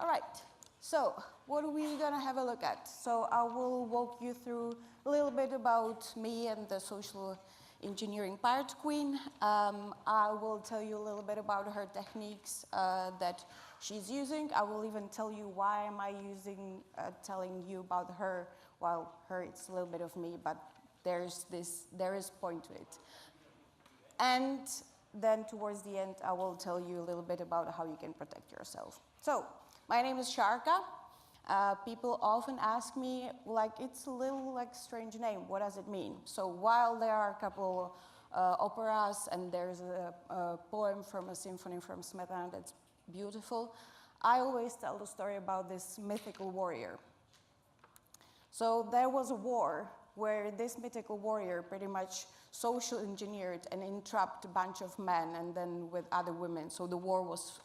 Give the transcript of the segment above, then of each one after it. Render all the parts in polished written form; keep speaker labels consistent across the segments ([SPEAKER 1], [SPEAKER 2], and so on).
[SPEAKER 1] All right, so what are we gonna have a look at? So I will walk you through a little bit about me and the social engineering pirate queen. I will tell you a little bit about her techniques that she's using. I will even tell you why am I telling you about her. Well, her, it's a little bit of me, but there is point to it. And then towards the end, I will tell you a little bit about how you can protect yourself. So, my name is Sarka. People often ask me, like, it's a little like strange name. What does it mean? So while there are a couple operas and there's a poem from a symphony from Smetana that's beautiful, I always tell the story about this mythical warrior. So there was a war where this mythical warrior pretty much social engineered and entrapped a bunch of men and then with other women. So the war was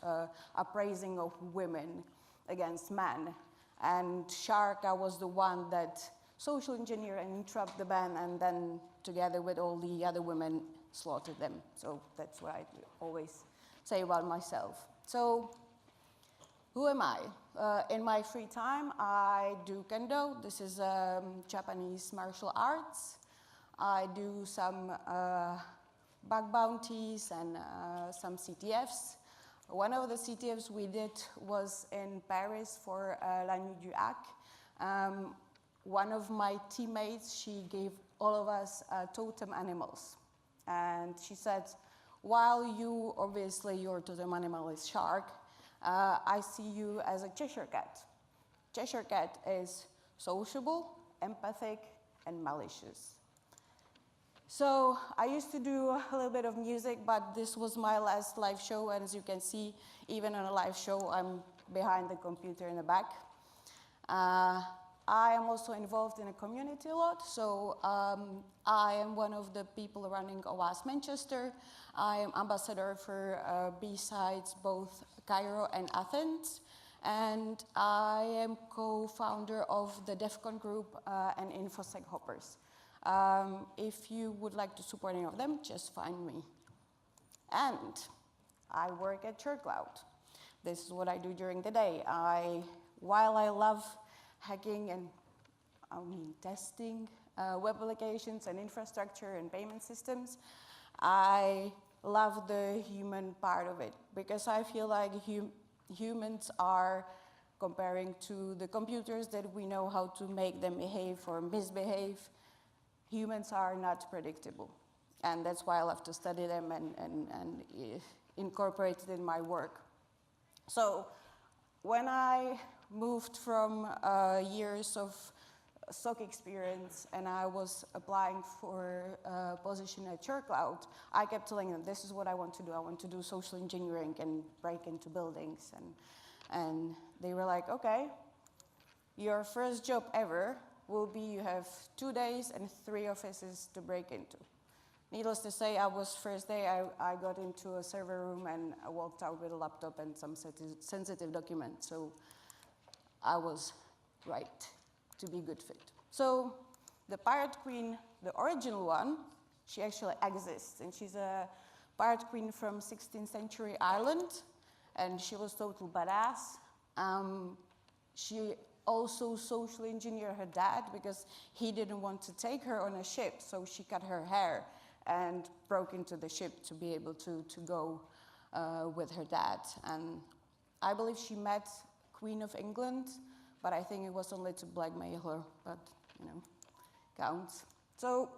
[SPEAKER 1] uprising of women against men. And Sarka was the one that social engineered and entrapped the men and then together with all the other women slaughtered them. So that's what I always say about myself. So who am I? In my free time, I do kendo. This is Japanese martial arts. I do some bug bounties and some CTFs. One of the CTFs we did was in Paris for La Nuit du Hack. One of my teammates, she gave all of us totem animals. And she said, while you, obviously your totem animal is shark, I see you as a Cheshire cat. Cheshire cat is sociable, empathic, and malicious. So I used to do a little bit of music, but this was my last live show, and as you can see, even on a live show, I'm behind the computer in the back. I am also involved in a community a lot, so I am one of the people running OWASP Manchester. I am ambassador for B-Sides, both Cairo and Athens, and I am co-founder of the DEF CON group and InfoSec Hoppers. If you would like to support any of them, just find me. And I work at SureCloud. This is what I do during the day. While I love hacking and testing web applications and infrastructure and payment systems, I love the human part of it because I feel like humans are comparing to the computers that we know how to make them behave or misbehave. Humans are not predictable, and that's why I love to study them and incorporate it in my work. So when I moved from years of SOC experience and I was applying for a position at SureCloud, I kept telling them, this is what I want to do. I want to do social engineering and break into buildings. And they were like, okay, your first job ever will be you have 2 days and 3 offices to break into. Needless to say, first day I got into a server room and I walked out with a laptop and some sensitive documents. So I was right to be a good fit. So the Pirate Queen, the original one, she actually exists. And she's a Pirate Queen from 16th century Ireland. And she was total badass. She also socially engineered her dad because he didn't want to take her on a ship. So she cut her hair and broke into the ship to be able to go with her dad. And I believe she met Queen of England, but I think it was only to blackmail her, but counts. So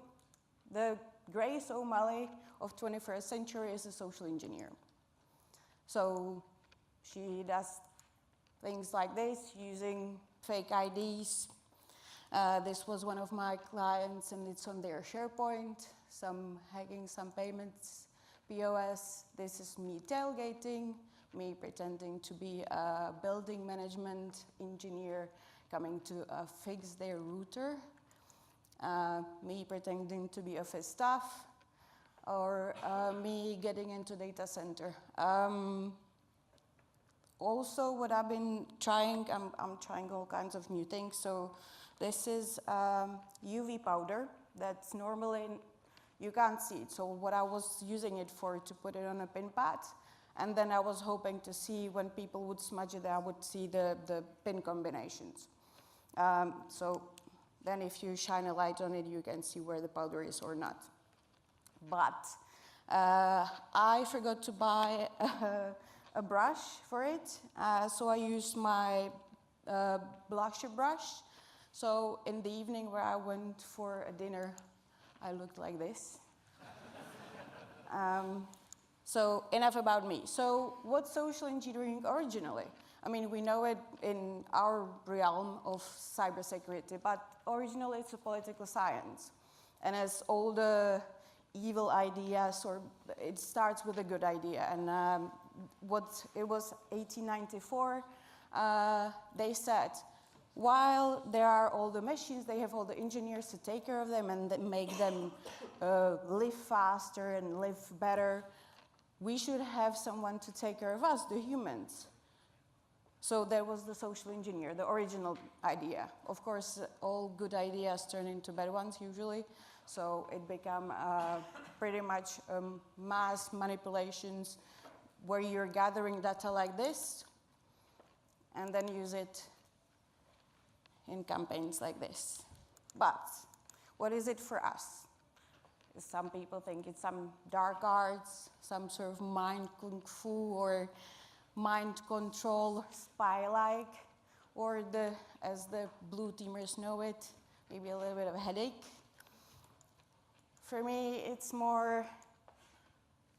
[SPEAKER 1] the Grace O'Malley of 21st century is a social engineer. So she does things like this using fake IDs. This was one of my clients, and it's on their SharePoint. Some hacking, some payments, POS. This is me tailgating, me pretending to be a building management engineer coming to fix their router, me pretending to be office staff, or me getting into data center. Also, what I've been trying, I'm trying all kinds of new things. So this is UV powder that's normally, you can't see it. So what I was using it for to put it on a pin pad, And then I was hoping to see when people would smudge it, I would see the pin combinations. So then if you shine a light on it, you can see where the powder is or not. But I forgot to buy a brush for it, so I used my blusher brush. So in the evening where I went for a dinner, I looked like this. So enough about me. So what's social engineering originally? I mean, we know it in our realm of cybersecurity, but originally it's a political science. And as all the evil ideas, or it starts with a good idea. And it was 1894, they said, while there are all the machines, they have all the engineers to take care of them and make them live faster and live better. We should have someone to take care of us, the humans. So there was the social engineer, the original idea. Of course, all good ideas turn into bad ones usually. So it became pretty much mass manipulations where you're gathering data like this and then use it in campaigns like this. But what is it for us? Some people think it's some dark arts, some sort of mind kung fu or mind control spy-like, or as the blue teamers know it, maybe a little bit of a headache. For me, it's more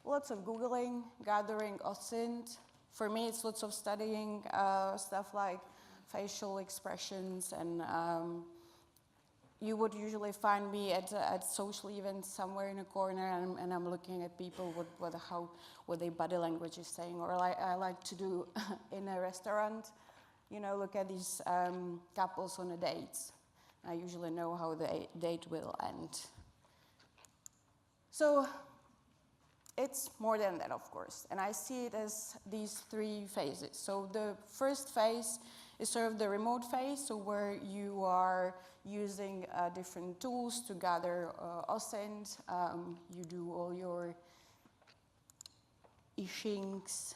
[SPEAKER 1] lots of Googling, gathering OSINT. For me, it's lots of studying stuff like facial expressions, and you would usually find me at social events somewhere in a corner, and I'm looking at people what their body language is saying. Or I like to do in a restaurant, look at these couples on a date. I usually know how the date will end. So it's more than that, of course, and I see it as these three phases. So the first phase is sort of the remote phase, so where you are using different tools to gather OSINT. You do all your ishings.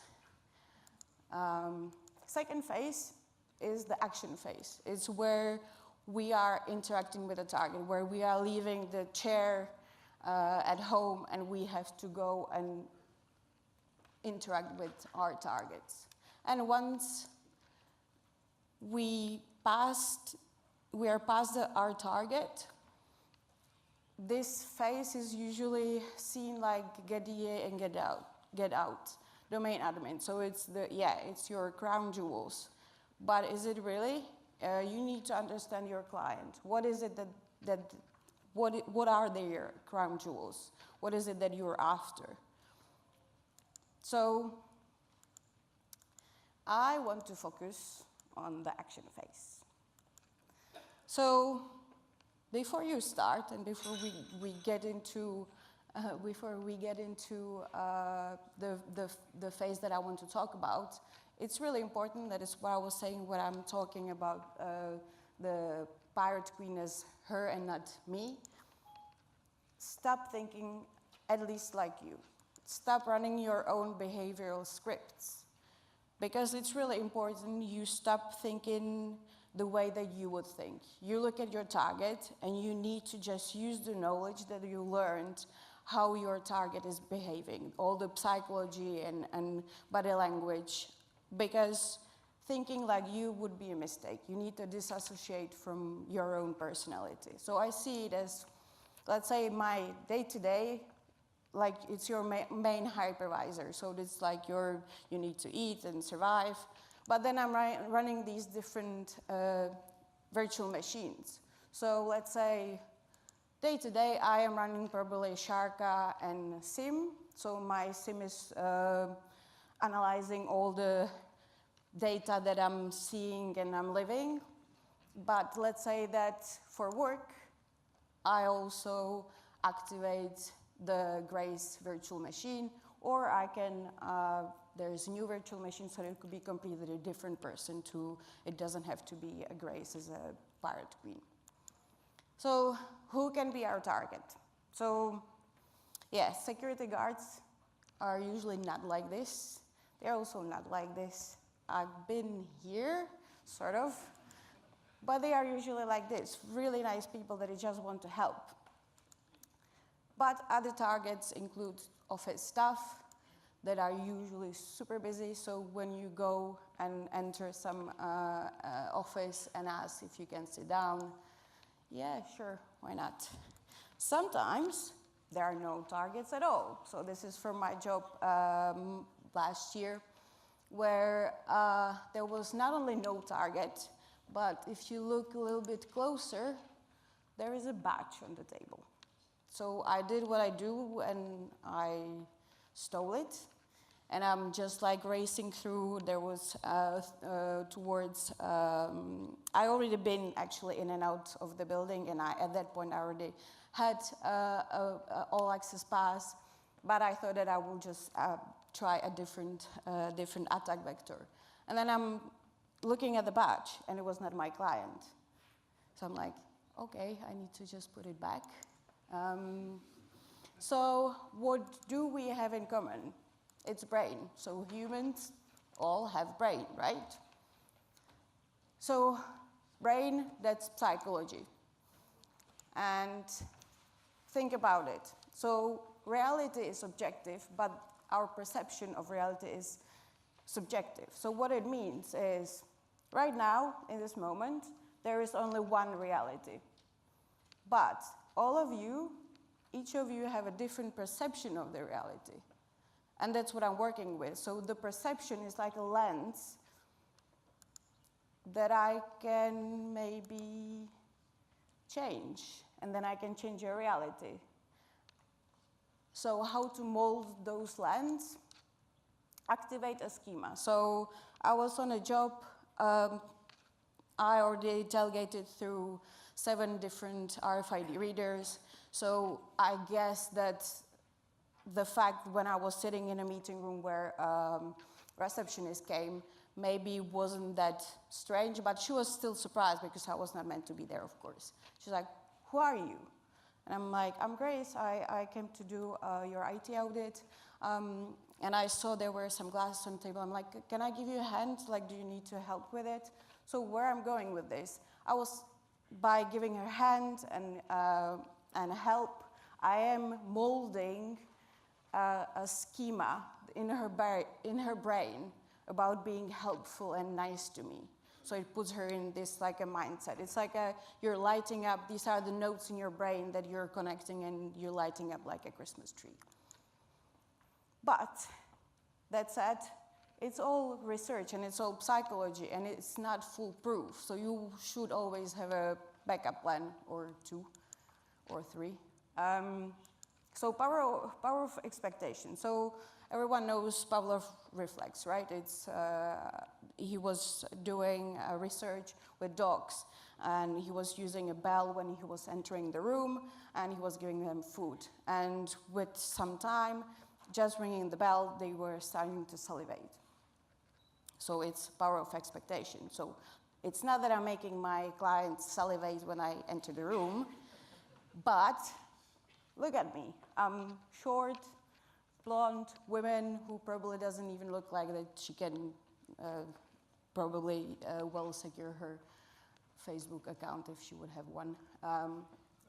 [SPEAKER 1] Second phase is the action phase. It's where we are interacting with the target, where we are leaving the chair at home and we have to go and interact with our targets. And once we are past our target, this phase is usually seen like get DA and get out, domain admin. So it's your crown jewels. But is it really? You need to understand your client. What is it what are their crown jewels? What is it that you're after? So I want to focus on the action phase. So before you start and before we get into the phase that I want to talk about, it's really important, that is what I was saying when I'm talking about the pirate queen as her and not me. Stop thinking at least like you. Stop running your own behavioral scripts. Because it's really important you stop thinking the way that you would think. You look at your target and you need to just use the knowledge that you learned how your target is behaving, all the psychology and body language, because thinking like you would be a mistake. You need to disassociate from your own personality. So I see it as, let's say, my day-to-day, like it's your main hypervisor. So it's like you need to eat and survive. But then I'm running these different virtual machines. So let's say day-to-day I am running probably Sarka and SIM. So my SIM is analyzing all the data that I'm seeing and I'm living. But let's say that for work, I also activate the Grace virtual machine, or I can, there's a new virtual machine, so it could be completely a different person too. It doesn't have to be a Grace as a pirate queen. So who can be our target? So yeah, security guards are usually not like this. they're also not like this. I've been here, sort of, but they are usually like this, really nice people that just want to help. But other targets include office staff that are usually super busy, so when you go and enter some office and ask if you can sit down, yeah, sure, why not? Sometimes there are no targets at all. So this is from my job last year, where there was not only no target, but if you look a little bit closer, there is a badge on the table. So I did what I do, and I stole it. And I'm just like racing through. There was towards, I already been actually in and out of the building, and at that point I already had all access pass, but I thought that I will just try a different attack vector. And then I'm looking at the badge, and it was not my client. So I'm like, okay, I need to just put it back. So what do we have in common? It's brain. So humans all have brain, right? So brain, that's psychology. And think about it. So reality is objective, but our perception of reality is subjective. So what it means is, right now, in this moment, there is only one reality. But all of you, each of you have a different perception of the reality. And that's what I'm working with. So the perception is like a lens that I can maybe change, and then I can change your reality. So how to mold those lenses? Activate a schema. So I was on a job, I already delegated through 7 different RFID readers. So I guess that the fact when I was sitting in a meeting room where receptionist came maybe wasn't that strange, but she was still surprised because I was not meant to be there, of course. She's like, who are you? And I'm like, I'm Grace, I came to do your IT audit. And I saw there were some glasses on the table. I'm like, can I give you a hand? Like, do you need to help with it? So where I'm going with this, I was, by giving her hand and help, I am molding a schema in her brain about being helpful and nice to me. So it puts her in this like a mindset. It's like you're lighting up, these are the notes in your brain that you're connecting, and you're lighting up like a Christmas tree. But that said, it's all research and it's all psychology, and it's not foolproof. So you should always have a backup plan, or 2 or 3. So power of expectation. So everyone knows Pavlov reflex, right? It's he was doing research with dogs, and he was using a bell when he was entering the room, and he was giving them food. And with some time, just ringing the bell, they were starting to salivate. So it's power of expectation. So it's not that I'm making my clients salivate when I enter the room, but look at me. I'm short, blonde woman who probably doesn't even look like that she can probably well secure her Facebook account if she would have one.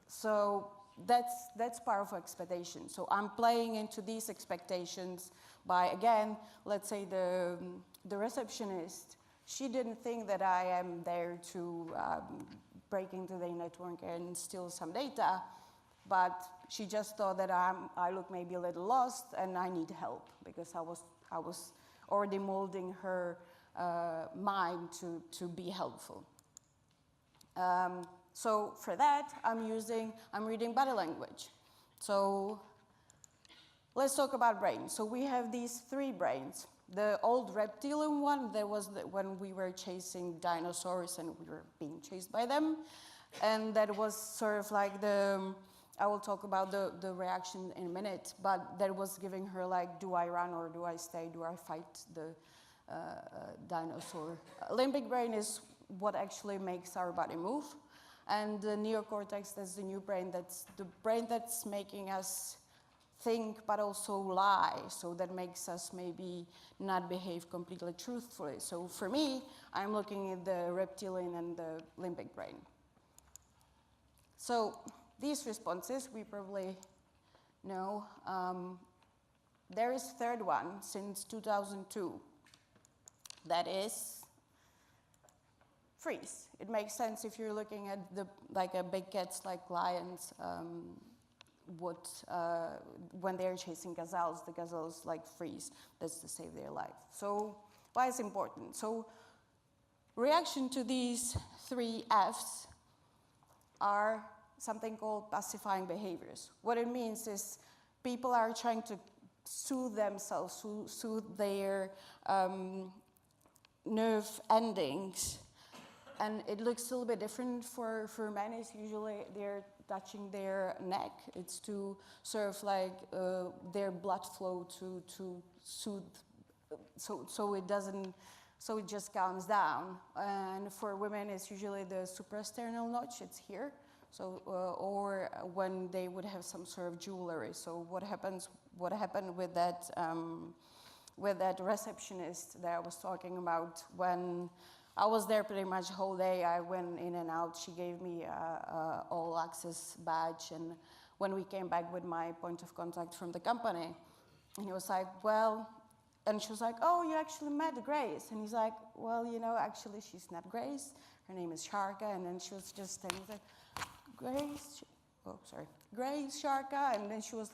[SPEAKER 1] So that's power of expectation. So I'm playing into these expectations by, again, let's say the receptionist, she didn't think that I am there to break into the network and steal some data, but she just thought that I look maybe a little lost and I need help, because I was already molding her mind to be helpful. So for that, I'm reading body language. So let's talk about brain. So we have these 3 brains. The old reptilian one, that was when we were chasing dinosaurs and we were being chased by them. And that was sort of like I will talk about the reaction in a minute, but that was giving her like, do I run or do I stay? Do I fight the dinosaur? Limbic brain is what actually makes our body move. And the neocortex, that's the new brain, that's the brain that's making us think but also lie. So that makes us maybe not behave completely truthfully. So for me, I'm looking at the reptilian and the limbic brain. So these responses, we probably know. There is a third one since 2002. That is freeze. It makes sense if you're looking at a big cats like lions. When they're chasing gazelles, the gazelles freeze. That's to save their life. So why is it important? So reaction to these 3 Fs are something called pacifying behaviors. What it means is people are trying to soothe themselves, soothe their nerve endings. And it looks a little bit different for men. It's usually they're touching their neck. It's to sort of their blood flow to soothe, so it just calms down. And for women, it's usually the suprasternal notch. It's here. So or when they would have some sort of jewelry. So what happened with that receptionist that I was talking about? When I was there pretty much the whole day, I went in and out. She gave me a all access badge, and when we came back with my point of contact from the company, and he was like, well, and she was like, oh, you actually met Grace. And he's like, well, actually she's not Grace. Her name is Sarka. And then she was just saying, Grace, Grace, Sarka. And then she was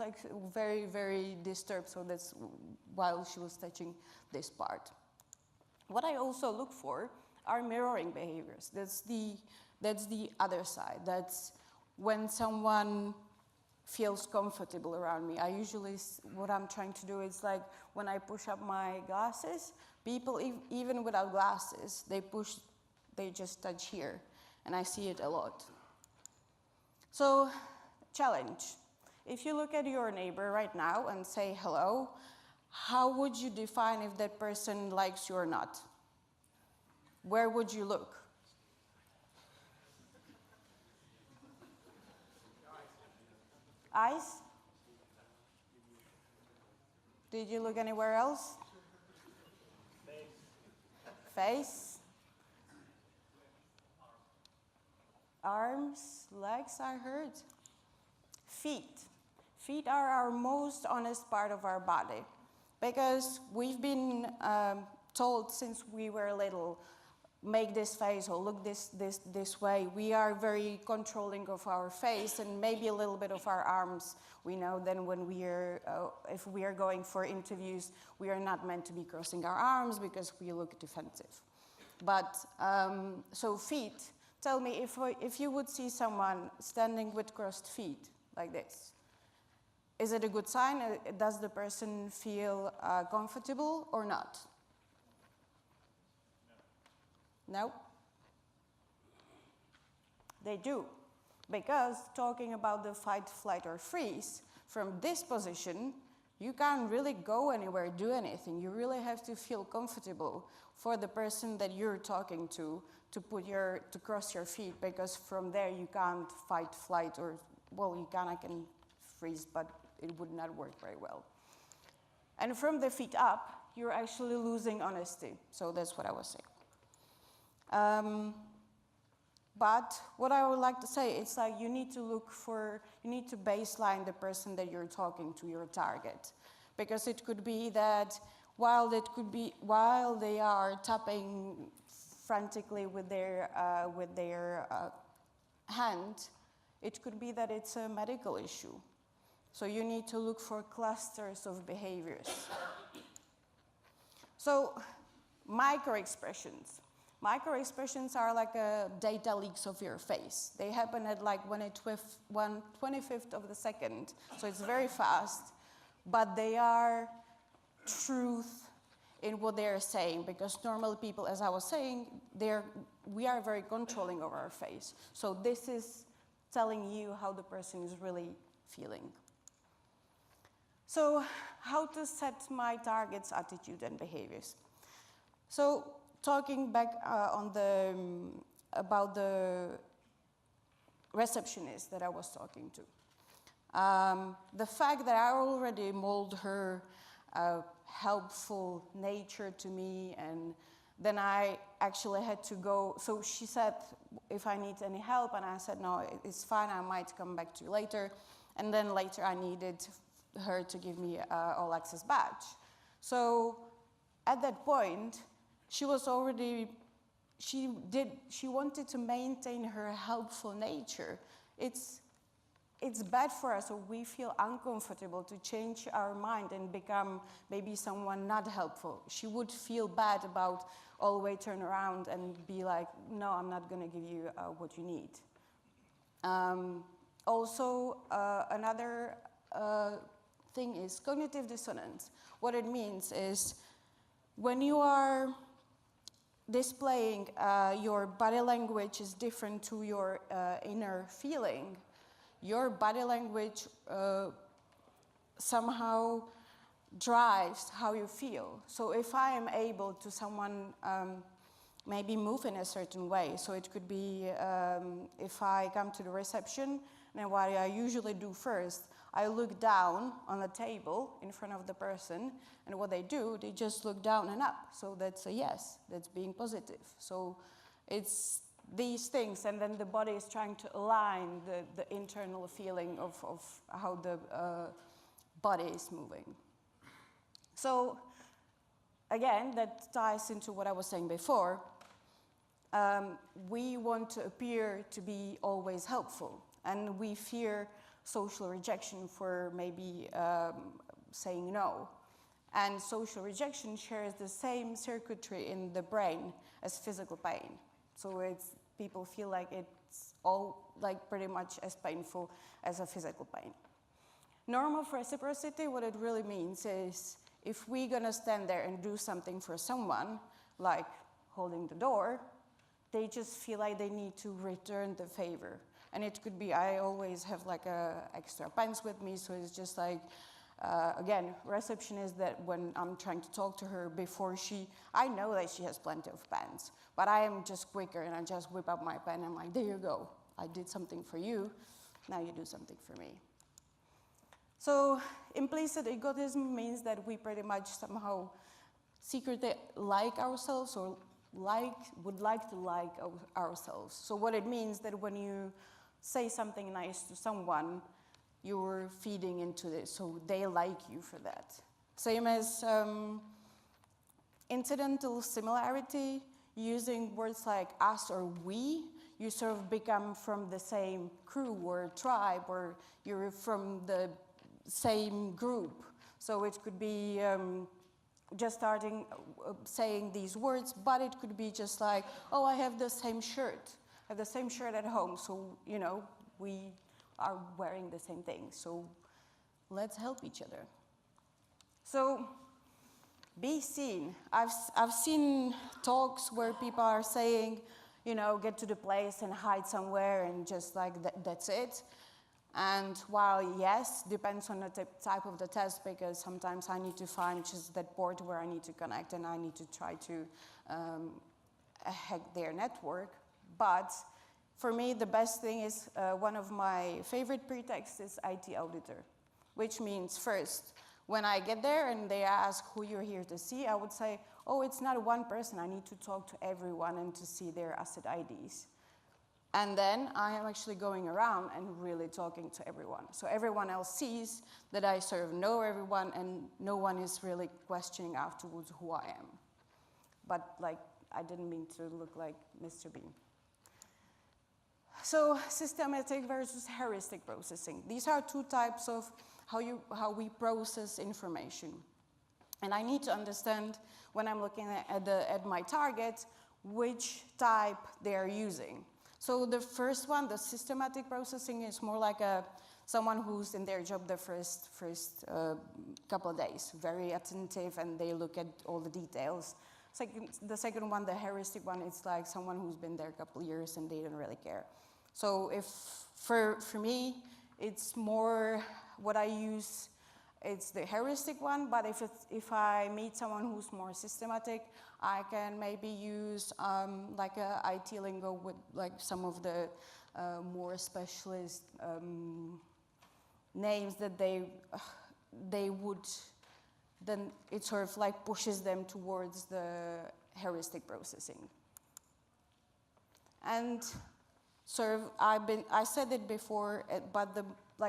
[SPEAKER 1] very, very disturbed. So that's while she was touching this part. What I also look for are mirroring behaviors. That's the other side. That's when someone feels comfortable around me. I usually, what I'm trying to do is when I push up my glasses, people, even without glasses, they just touch here. And I see it a lot. So, challenge. If you look at your neighbor right now and say hello, how would you define if that person likes you or not? Where would you look? Eyes? Did you look anywhere else? Face? Arms, legs, I heard. Feet. Feet are our most honest part of our body because we've been told since we were little, make this face or look this way. We are very controlling of our face and maybe a little bit of our arms. We know then when if we are going for interviews, we are not meant to be crossing our arms because we look defensive. But, so feet, tell me if you would see someone standing with crossed feet like this, is it a good sign? Does the person feel comfortable or not? No? They do. Because talking about the fight, flight, or freeze, from this position, you can't really go anywhere, do anything. You really have to feel comfortable for the person that you're talking to cross your feet, because from there you can't fight, flight, or, well, you can freeze, but it would not work very well. And from the feet up, you're actually losing honesty. So that's what I was saying. But what I would like to say, it's you need to baseline the person that you're talking to, your target. Because it could be that while they are tapping frantically with their hand, it could be that it's a medical issue. So you need to look for clusters of behaviors. So microexpressions. Microexpressions are data leaks of your face. They happen at 1/25th of the second, so it's very fast, but they are truth in what they're saying, because normal people, as I was saying, we are very controlling of our face. So this is telling you how the person is really feeling. So how to set my target's attitude and behaviors? So talking back about the receptionist that I was talking to. The fact that I already mold her helpful nature to me, and then I actually had to go, so she said if I need any help, and I said no, it's fine, I might come back to you later. And then later I needed her to give me all access badge. So at that point, she was already, she wanted to maintain her helpful nature. It's bad for us, or we feel uncomfortable to change our mind and become maybe someone not helpful. She would feel bad about always turn around and be like, no, I'm not gonna give you what you need. Also, another thing is cognitive dissonance. What it means is when you are displaying your body language is different to your inner feeling, your body language somehow drives how you feel. So if I am able to someone maybe move in a certain way, so it could be if I come to the reception, then what I usually do first, I look down on the table in front of the person, and what they do, they just look down and up. So that's a yes, that's being positive. So it's these things, and then the body is trying to align the internal feeling of how the body is moving. So again, that ties into what I was saying before. We want to appear to be always helpful, and we fear social rejection for maybe saying no. And social rejection shares the same circuitry in the brain as physical pain. So people feel like it's all like pretty much as painful as a physical pain. Norm of reciprocity, what it really means is if we're gonna stand there and do something for someone, like holding the door, they just feel like they need to return the favor. And it could be, I always have like extra pens with me, so it's just like, again, receptionist that when I'm trying to talk to her before I know that she has plenty of pens, but I am just quicker and I just whip up my pen and I'm like, there you go, I did something for you, now you do something for me. So implicit egotism means that we pretty much somehow secretly like ourselves or would like to like ourselves. So what it means that when you say something nice to someone, you're feeding into this, so they like you for that. Same as incidental similarity, using words like us or we, you sort of become from the same crew or tribe, or you're from the same group. So it could be just starting saying these words, but it could be just like, oh, I have the same shirt. I have the same shirt at home, so, you know, we are wearing the same thing, so let's help each other. So, be seen. I've seen talks where people are saying, you know, get to the place and hide somewhere and just like that's it. And while yes, depends on the type of the test, because sometimes I need to find just that port where I need to connect and I need to try to hack their network. But for me, the best thing is one of my favorite pretexts is IT auditor, which means first, when I get there and they ask who you're here to see, I would say, oh, it's not one person. I need to talk to everyone and to see their asset IDs. And then I am actually going around and really talking to everyone. So everyone else sees that I sort of know everyone and no one is really questioning afterwards who I am. But like, I didn't mean to look like Mr. Bean. So systematic versus heuristic processing. These are two types of how we process information. And I need to understand when I'm looking at my target, which type they're using. So the first one, the systematic processing, is more like someone who's in their job the first couple of days, very attentive, and they look at all the details. The second one, the heuristic one, it's like someone who's been there a couple of years and they don't really care. So if for me, it's more what I use, it's the heuristic one, but if I meet someone who's more systematic, I can maybe use like a IT lingo with like some of the more specialist names that they would, then it sort of like pushes them towards the heuristic processing. And sort of, I said it before, but the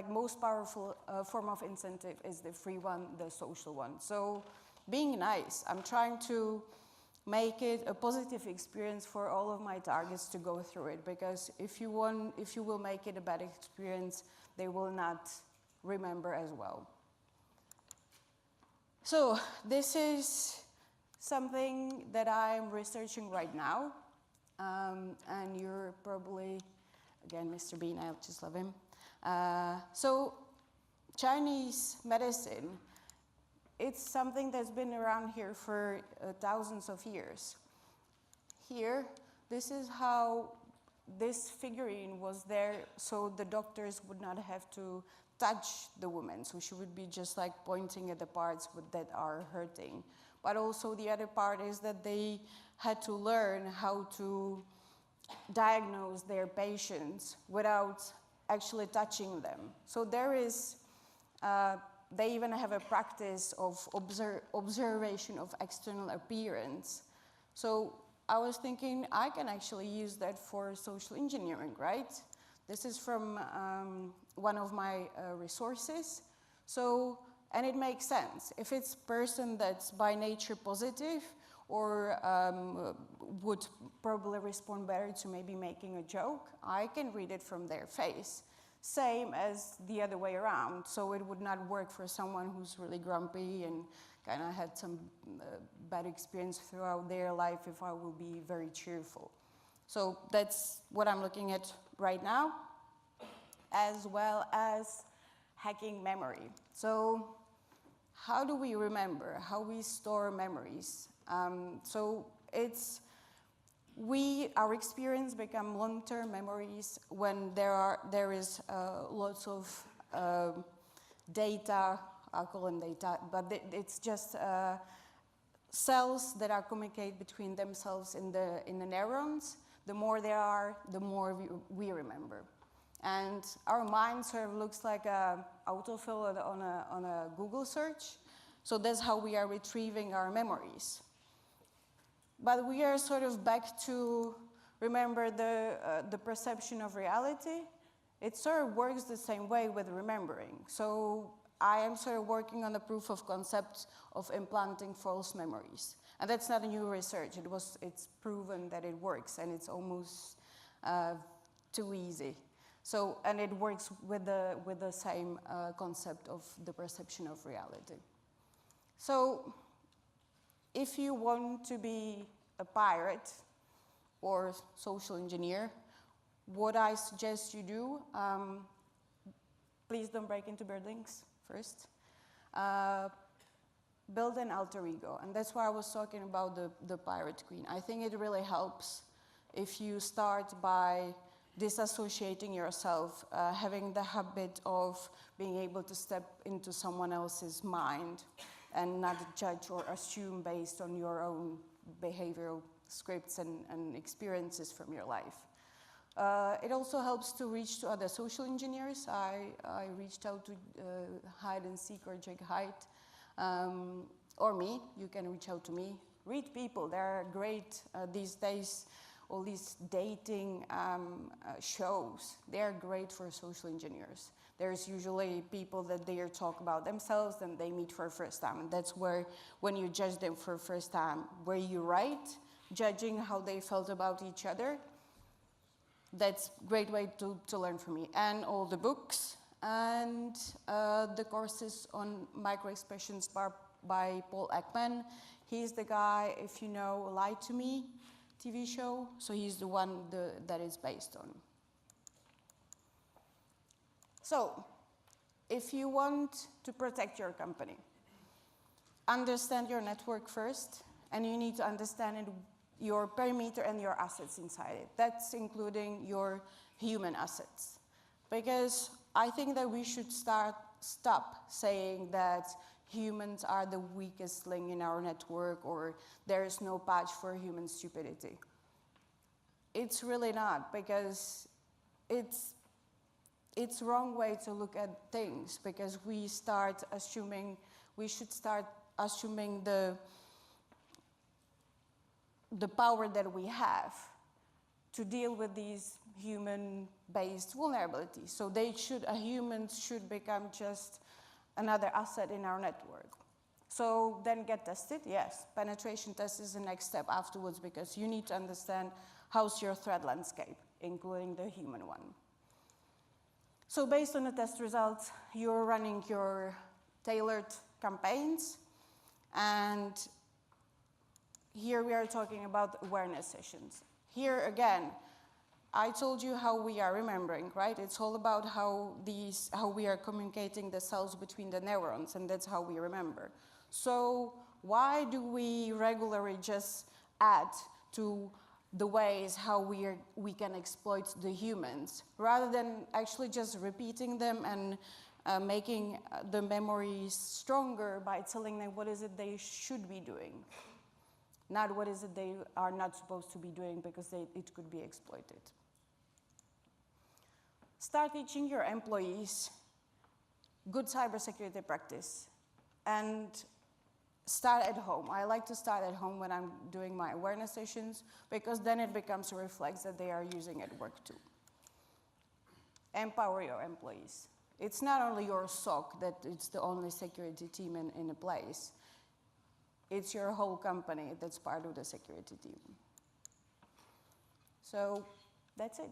[SPEAKER 1] most powerful form of incentive is the free one, the social one. So being nice, I'm trying to make it a positive experience for all of my targets to go through it, because if you will make it a bad experience, they will not remember as well. So this is something that I'm researching right now, and you're probably, again, Mr. Bean, I just love him. So Chinese medicine, it's something that's been around here for thousands of years. Here, this is how this figurine was there, so the doctors would not have to touch the woman. So she would be just like pointing at the parts that are hurting. But also the other part is that they had to learn how to diagnose their patients without actually touching them. So there is, they even have a practice of observation of external appearance. So I was thinking I can actually use that for social engineering, right? This is from one of my resources. So, and it makes sense. If it's a person that's by nature positive or would probably respond better to maybe making a joke, I can read it from their face. Same as the other way around. So it would not work for someone who's really grumpy and kind of had some bad experience throughout their life if I will be very cheerful. So that's what I'm looking at right now, as well as hacking memory. So how do we remember? How we store memories? So it's, our experience become long-term memories when there is lots of data, I'll call them data, but it's just cells that are communicate between themselves in the neurons. The more there are, the more we remember. And our mind sort of looks like an autofill on a Google search. So that's how we are retrieving our memories. But we are sort of back to remember the perception of reality. It sort of works the same way with remembering. So I am sort of working on the proof of concept of implanting false memories. And that's not a new research. It's proven that it works, and it's almost too easy. So, and it works with the same concept of the perception of reality. So, if you want to be a pirate or social engineer, what I suggest you do, please don't break into buildings first. Build an alter ego, and that's why I was talking about the pirate queen. I think it really helps if you start by disassociating yourself, having the habit of being able to step into someone else's mind and not judge or assume based on your own behavioral scripts and experiences from your life. It also helps to reach to other social engineers. I reached out to Hide and Seek or Jake Hyde, or me. You can reach out to me. Read people. They're great these days. All these dating shows, they're great for social engineers. There's usually people that they talk about themselves and they meet for the first time. And that's where, when you judge them for the first time, where you write, judging how they felt about each other, that's a great way to learn from me. And all the books and the courses on microexpressions by Paul Ekman. He's the guy, if you know, Lie to Me TV show, so he's the one that is based on. So, if you want to protect your company, understand your network first, and you need to understand your perimeter and your assets inside it. That's including your human assets. Because I think that we should stop saying that humans are the weakest link in our network, or there is no patch for human stupidity. It's really not, because it's it's the wrong way to look at things, because we should start assuming the power that we have to deal with these human-based vulnerabilities. So humans should become just another asset in our network. So then get tested, yes. Penetration test is the next step afterwards, because you need to understand how's your threat landscape, including the human one. So based on the test results, you're running your tailored campaigns. And here we are talking about awareness sessions. Here again, I told you how we are remembering, right? It's all about how we are communicating the cells between the neurons, and that's how we remember. So why do we regularly just add to the ways how we can exploit the humans, rather than actually just repeating them and making the memories stronger by telling them what is it they should be doing, not what is it they are not supposed to be doing, because it could be exploited. Start teaching your employees good cybersecurity practice, and start at home. I like to start at home when I'm doing my awareness sessions, because then it becomes a reflex that they are using at work too. Empower your employees. It's not only your SOC that it's the only security team in a place. It's your whole company that's part of the security team. So that's it.